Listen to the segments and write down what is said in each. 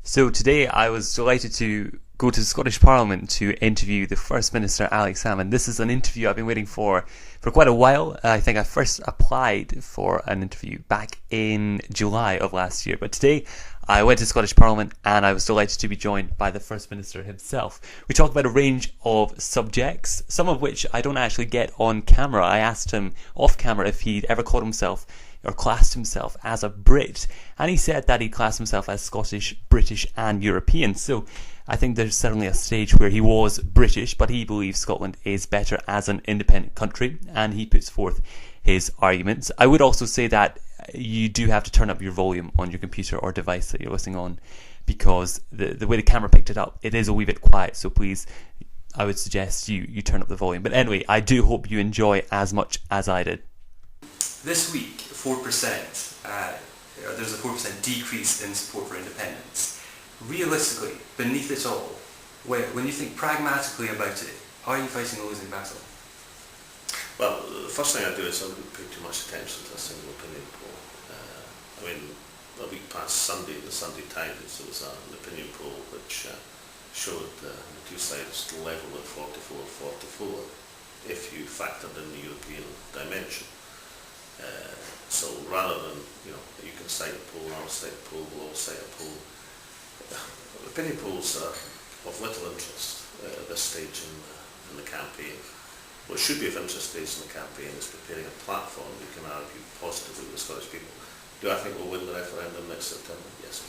So today I was delighted to go to the Scottish Parliament to interview the First Minister, Alex Salmond. This is an interview I've been waiting for quite a while. I think I first applied for an interview back in July of last year. But today I went to Scottish Parliament and I was delighted to be joined by the First Minister himself. We talked about a range of subjects, some of which I don't actually get on camera. I asked him off camera if he'd ever called himself or classed himself as a Brit, and he said that he classed himself as Scottish, British and European. So I think there's certainly a stage where he was British, but he believes Scotland is better as an independent country, and he puts forth his arguments. I would also say that you do have to turn up your volume on your computer or device that you're listening on, because the way the camera picked it up, it is a wee bit quiet, so please, I would suggest you turn up the volume. But anyway, I do hope you enjoy as much as I did. This week, 4%, there's a 4% decrease in support for independence. Realistically, beneath it all, when you think pragmatically about it, are you fighting a losing battle? Well, the first thing I do is I wouldn't pay too much attention to a single opinion poll. A week past Sunday, the Sunday Times, there was an opinion poll which showed the two sides level at 44-44 if you factored in the European dimension. So rather than, you can cite a poll, I'll cite a poll, we'll all cite a poll. Opinion polls are of little interest at this stage in the campaign. What should be of interest in the campaign is preparing a platform we can argue positively with the Scottish people. Do I think we'll win the referendum next September? Yes.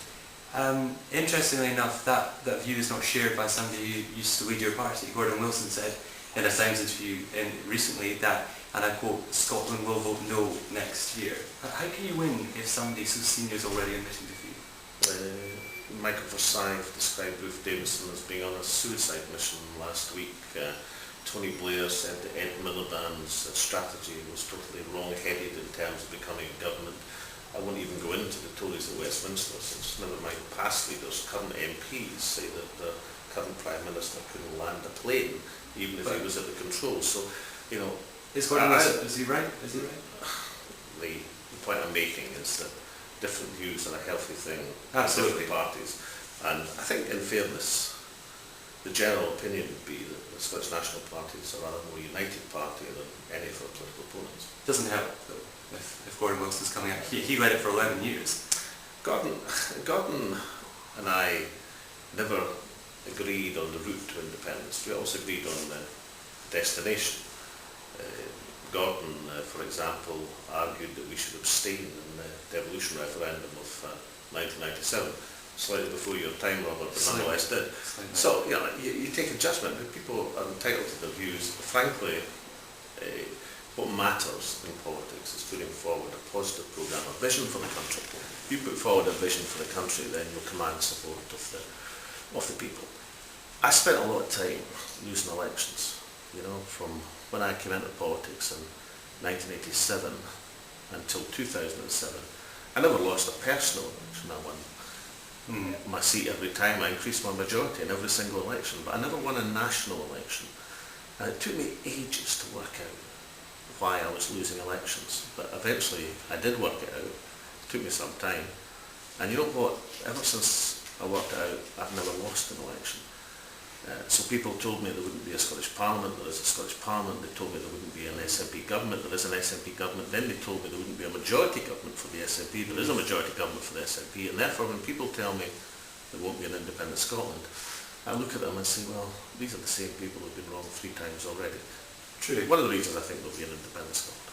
Interestingly enough, that view is not shared by somebody who used to lead your party. Gordon Wilson said in a Times interview recently that, and I quote, Scotland will vote no next year. How can you win if somebody so senior is already admitting defeat? Michael Forsyth described Ruth Davidson as being on a suicide mission last week. Tony Blair said that Ed Miliband's strategy was totally wrong-headed in terms of becoming a government. I won't even go into the Tories at Westminster, since never mind past leaders, current MPs say that the current Prime Minister couldn't land a plane, even if he was at the controls. So, is he right? The point I'm making is that different views are a healthy thing in different parties. And I think, in fairness, the general opinion would be that the Scottish National Party is a rather more united party than any of our political opponents. Doesn't help, though, if Gordon Wilson's coming out. He led it for 11 years. Gordon and I never agreed on the route to independence. We always agreed on the destination. Gordon, for example, argued that we should abstain in the devolution referendum of 1997, slightly before your time, Robert, but nonetheless did. So, you take a judgment, but people are entitled to their views. Frankly, what matters in politics is putting forward a positive programme, a vision for the country. If you put forward a vision for the country, then you'll command support of the people. I spent a lot of time losing elections, from when I came into politics in 1987 until 2007. I never lost a personal election. I won my seat every time. I increased my majority in every single election, but I never won a national election. And it took me ages to work out why I was losing elections, but eventually I did work it out. It took me some time. And you know what? Ever since I worked it out, I've never lost an election. So people told me there wouldn't be a Scottish Parliament. There is a Scottish Parliament. They told me there wouldn't be an SNP government. There is an SNP government. Then they told me there wouldn't be a majority government for the SNP. There is a majority government for the SNP. And therefore, when people tell me there won't be an independent Scotland, I look at them and say, well, these are the same people who've been wrong 3 times already. True. One of the reasons I think there'll be an independent Scotland.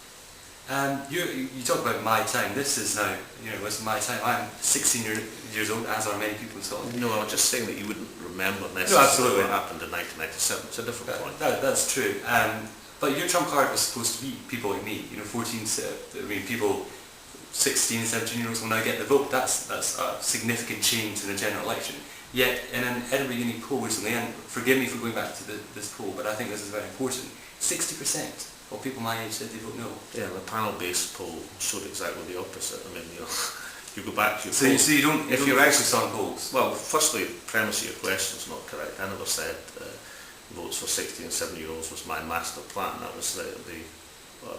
You talk about my time. This is now, it's my time. I'm 16 years old, as are many people in Scotland. No, I was just saying that you wouldn't remember necessarily absolutely. what happened in 1997. It's a different point. That's true. But your trump card was supposed to be people like me. People 16, 17-year-olds will now get the vote. That's a significant change in the general election. Yet, in an Edinburgh Uni poll recently, and forgive me for going back to this poll, but I think this is very important, 60% of people my age said they vote no. Yeah, the panel-based poll showed exactly the opposite. You go back to your So you don't focus on polls? Well, firstly, the premise of your question is not correct. I never said votes for 60 and 70-year-olds was my master plan. That was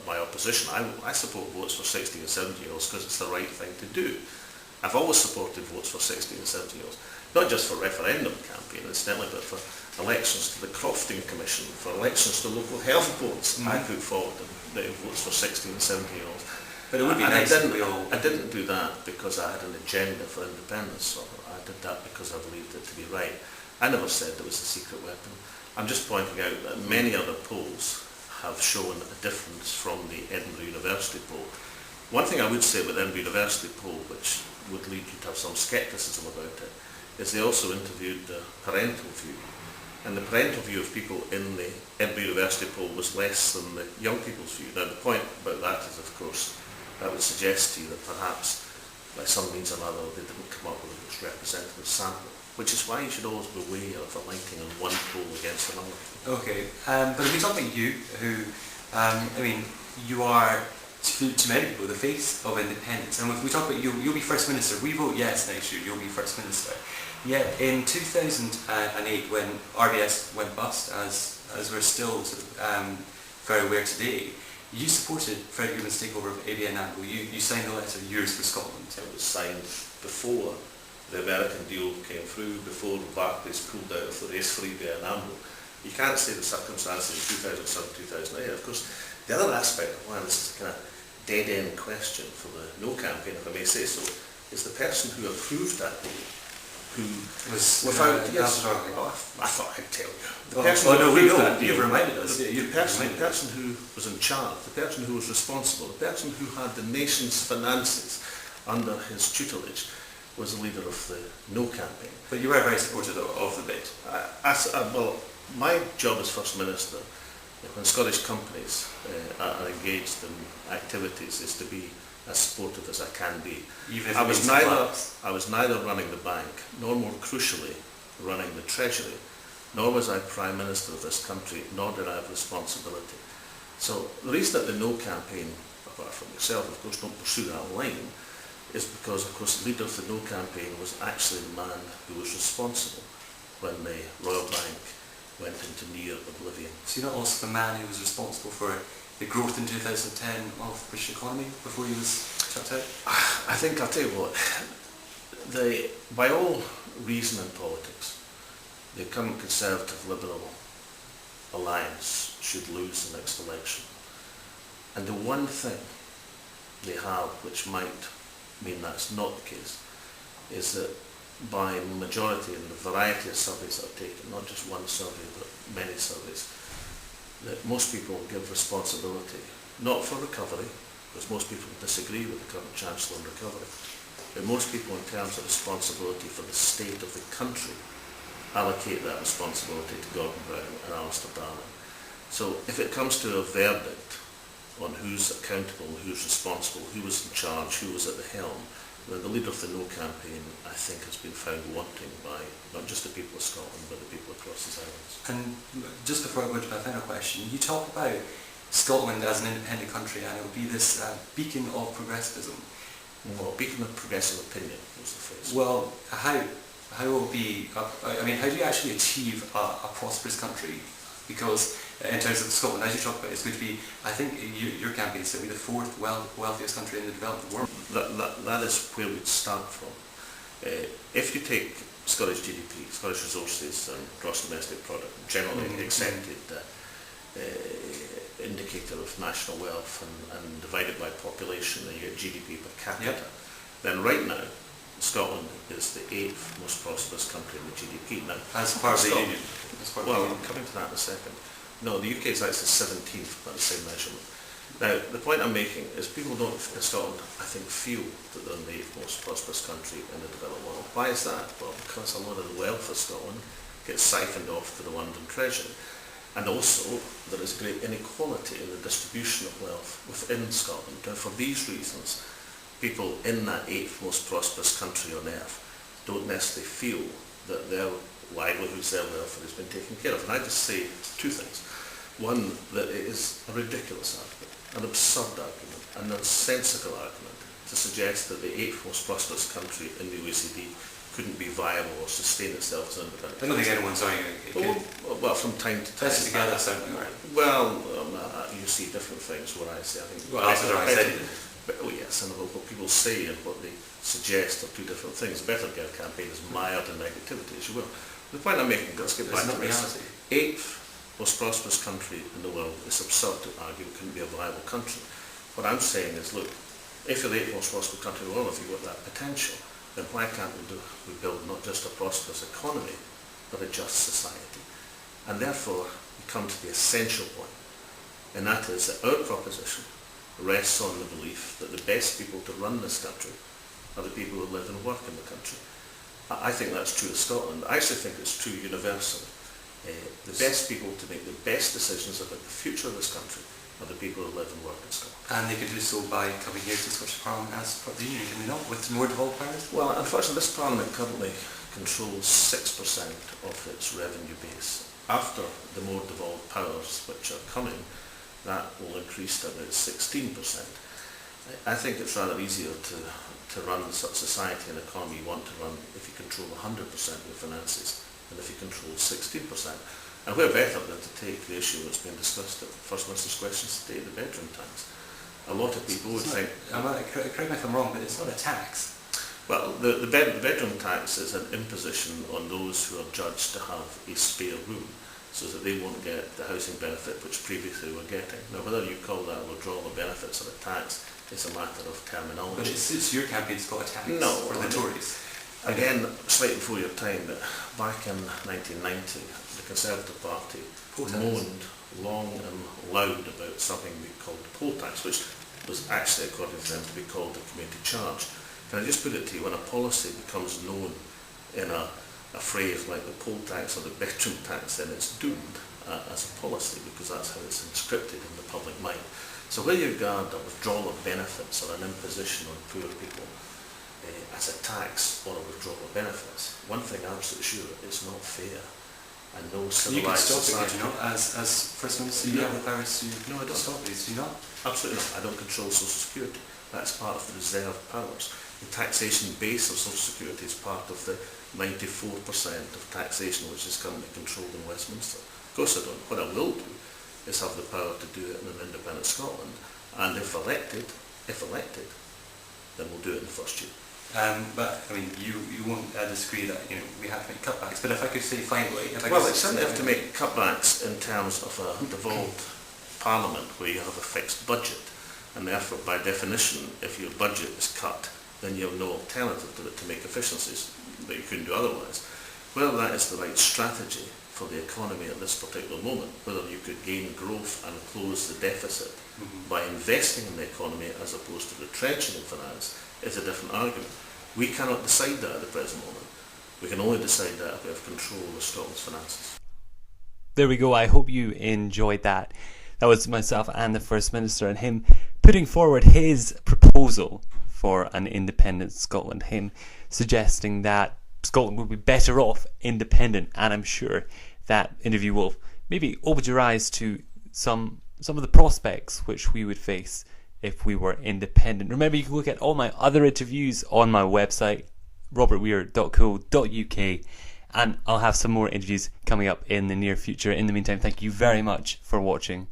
my opposition. I support votes for 60 and 70-year-olds because it's the right thing to do. I've always supported votes for 16 and 17-year-olds, not just for referendum campaign incidentally, but for elections to the Crofting Commission, for elections to local health boards. I put forward the votes for 16 and 17-year-olds. But it would be nice if we all... I didn't do that because I had an agenda for independence, or I did that because I believed it to be right. I never said there was a secret weapon. I'm just pointing out that many other polls have shown a difference from the Edinburgh University poll. One thing I would say about the Edinburgh University poll, which would lead you to have some scepticism about it, is they also interviewed the parental view. And the parental view of people in the Edinburgh University poll was less than the young people's view. Now the point about that is, of course, that would suggest to you that perhaps, by some means or another, they didn't come up with a most representative sample. Which is why you should always beware of alighting on one poll against another. Okay, but if we talk about you, who, you are, to many people, the face of independence. And if we talk about you, you'll be First Minister. We vote yes next year, you'll be First Minister. Yet in 2008, when RBS went bust, as we're still sort of, very aware today, you supported Frederick Goodman's takeover of ABN AMRO. You signed the letter, Yours for Scotland. It was signed before the American deal came through, before Barclays pulled out of the race for ABN AMRO. You can't say the circumstances in 2007, 2008. Of course, the other aspect of why this is a kind of dead-end question for the No campaign, if I may say so, is the person who approved that deal, who was without... yes, I thought I'd tell you. You've reminded us. The person who was in charge, the person who was responsible, the person who had the nation's finances under his tutelage, was the leader of the No campaign. But you were very supportive of the bid. Well, my job as First Minister, when Scottish companies are engaged in activities, is to be as supportive as I can be. I was neither running the bank, nor more crucially, running the Treasury, nor was I Prime Minister of this country, nor did I have responsibility. So the reason that the No campaign, apart from yourself, of course, don't pursue that line, is because, of course, the leader of the No campaign was actually the man who was responsible when the Royal Bank went into near oblivion. So you're not also the man who was responsible for the growth in 2010 of the British economy before he was chucked out? I think, I'll tell you what, by all reason in politics, the current Conservative-Liberal alliance should lose the next election. And the one thing they have which might mean that's not the case is that by majority in the variety of surveys that are taken, not just one survey but many surveys, that most people give responsibility, not for recovery, because most people disagree with the current Chancellor on recovery, but most people in terms of responsibility for the state of the country allocate that responsibility to Gordon Brown and Alistair Darling. So if it comes to a verdict on who's accountable, who's responsible, who was in charge, who was at the helm, then the leader of the No campaign, I think, has been found wanting by not just the people of Scotland, but the people across these islands. And just before I go into my final question, you talk about Scotland as an independent country, and it will be this beacon of progressivism. Well, beacon of progressive opinion was the phrase. Well, how will it be, how do you actually achieve a prosperous country? Because in terms of Scotland, as you talk about, it's going to be, I think your campaign is to be the fourth wealthiest country in the developed world. That is where we'd start from. If you take Scottish GDP, Scottish resources and gross domestic product, generally accepted indicator of national wealth and divided by population, and you get GDP per capita, then right now Scotland is the 8th most prosperous country in the GDP. Now, as part of the Union. Well, I'm coming to that in a second. No, the UK is actually 17th by the same measurement. Now, the point I'm making is people don't in Scotland, I think, feel that they're the 8th most prosperous country in the developed world. Why is that? Well, because a lot of the wealth of Scotland gets siphoned off to the London Treasury. And also, there is great inequality in the distribution of wealth within Scotland. And for these reasons, people in that 8th most prosperous country on earth don't necessarily feel that their livelihoods, their welfare has been taken care of. And I just say two things. One, that it is a ridiculous argument, an absurd argument, a nonsensical argument to suggest that the 8th most prosperous country in the OECD couldn't be viable or sustain itself as an independent country. I don't think anyone's arguing it. Well, from time to time. Together, certainly. Well, you see different things. What I say, I think. Well, that's what I said. Oh yes, and what people say and what they suggest are two different things. The Better Together campaign is mired in negativity, as you will. The point I'm making, let's get back to this. Eighth most prosperous country in the world, it's absurd to argue it couldn't be a viable country. What I'm saying is, look, if you're the eighth most prosperous country in the world, if you've got that potential, then why can't we build not just a prosperous economy, but a just society? And therefore, we come to the essential point, and that is that our proposition rests on the belief that the best people to run this country are the people who live and work in the country. I think that's true of Scotland. I actually think it's true universally. The best people to make the best decisions about the future of this country are the people who live and work in Scotland. And they could do so by coming here to Scottish Parliament as part of the Union, can they not, with more devolved powers? Well, unfortunately, this Parliament currently controls 6% of its revenue base. After the more devolved powers which are coming, that will increase to about 16%. I think it's rather easier to run such society and economy you want to run if you control 100% of your finances than if you control 16%. And where better than to take the issue that's been discussed at First Minister's questions today, the bedroom tax. A lot of people would think... Correct me if I'm wrong, but it's not a tax. Well, the bedroom tax is an imposition on those who are judged to have a spare room, so that they won't get the housing benefit which previously they were getting. Now, whether you call that withdrawal of benefits or a tax is a matter of terminology. But it's your campaign's got a tax for the Tories. Again, slightly before your time, but back in 1990, the Conservative Party moaned long and loud about something we called poll tax, which was actually, according to them, to be called a community charge. Can I just put it to you, when a policy becomes known in a phrase like the poll tax or the bedroom tax, then it's doomed as a policy, because that's how it's inscripted in the public mind. So where you regard a withdrawal of benefits or an imposition on poor people as a tax or a withdrawal of benefits, one thing I'm absolutely sure, it's not fair. And no civilised society... You can stop it, as First Minister, you have the powers to... No, I don't. Stop these, do you not? Absolutely not. I don't control Social Security. That's part of the reserved powers. The taxation base of Social Security is part of the 94% of taxation which is currently controlled in Westminster. Of course I don't. What I will do is have the power to do it in an independent Scotland, and if elected, then we'll do it in the first year. But I mean, you won't disagree that we have to make cutbacks. But if I could say finally, well, it's certainly have to make cutbacks in terms of a devolved parliament where you have a fixed budget, and therefore, by definition, if your budget is cut, then you have no alternative to it to make efficiencies that you couldn't do otherwise. Whether that is the right strategy for the economy at this particular moment, whether you could gain growth and close the deficit by investing in the economy as opposed to retrenching in finance, is a different argument. We cannot decide that at the present moment. We can only decide that if we have control of Scotland's finances. There we go. I hope you enjoyed that. That was myself and the First Minister, and him putting forward his proposal for an independent Scotland, him suggesting that Scotland would be better off independent, and I'm sure that interview will maybe open your eyes to some of the prospects which we would face if we were independent. Remember, you can look at all my other interviews on my website, robertweir.co.uk, and I'll have some more interviews coming up in the near future. In the meantime, thank you very much for watching